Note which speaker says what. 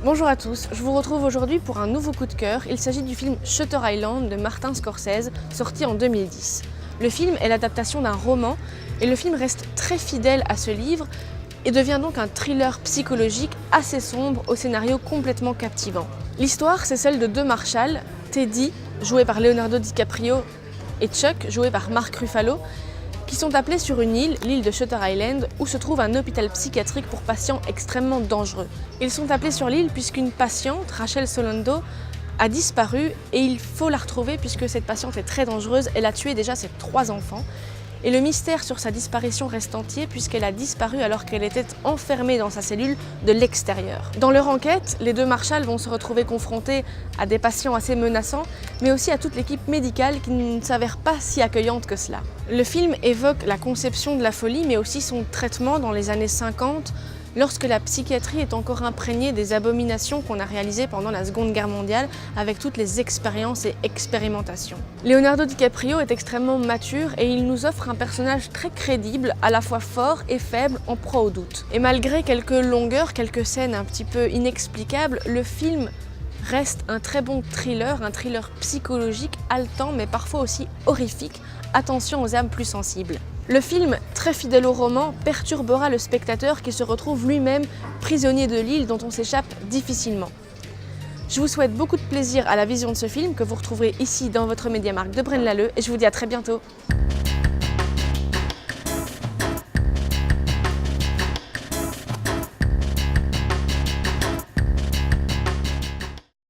Speaker 1: Bonjour à tous, je vous retrouve aujourd'hui pour un nouveau coup de cœur. Il s'agit du film Shutter Island de Martin Scorsese, sorti en 2010. Le film est l'adaptation d'un roman et le film reste très fidèle à ce livre et devient donc un thriller psychologique assez sombre au scénario complètement captivant. L'histoire, c'est celle de deux marshals, Teddy, joué par Leonardo DiCaprio, et Chuck, joué par Mark Ruffalo, qui sont appelés sur une île, l'île de Shutter Island, où se trouve un hôpital psychiatrique pour patients extrêmement dangereux. Ils sont appelés sur l'île puisqu'une patiente, Rachel Solando, a disparu et il faut la retrouver puisque cette patiente est très dangereuse. Elle a tué déjà ses 3 enfants. Et le mystère sur sa disparition reste entier puisqu'elle a disparu alors qu'elle était enfermée dans sa cellule de l'extérieur. Dans leur enquête, les deux marshals vont se retrouver confrontés à des patients assez menaçants, mais aussi à toute l'équipe médicale qui ne s'avère pas si accueillante que cela. Le film évoque la conception de la folie, mais aussi son traitement dans les années 50, lorsque la psychiatrie est encore imprégnée des abominations qu'on a réalisées pendant la Seconde Guerre mondiale avec toutes les expériences et expérimentations. Leonardo DiCaprio est extrêmement mature et il nous offre un personnage très crédible, à la fois fort et faible, en proie au doute. Et malgré quelques longueurs, quelques scènes un petit peu inexplicables, le film reste un très bon thriller, un thriller psychologique haletant mais parfois aussi horrifique. Attention aux âmes plus sensibles. Le film, très fidèle au roman, perturbera le spectateur qui se retrouve lui-même prisonnier de l'île dont on s'échappe difficilement. Je vous souhaite beaucoup de plaisir à la vision de ce film que vous retrouverez ici dans votre Mediamarkt de Braine-l'Alleud et je vous dis à très bientôt.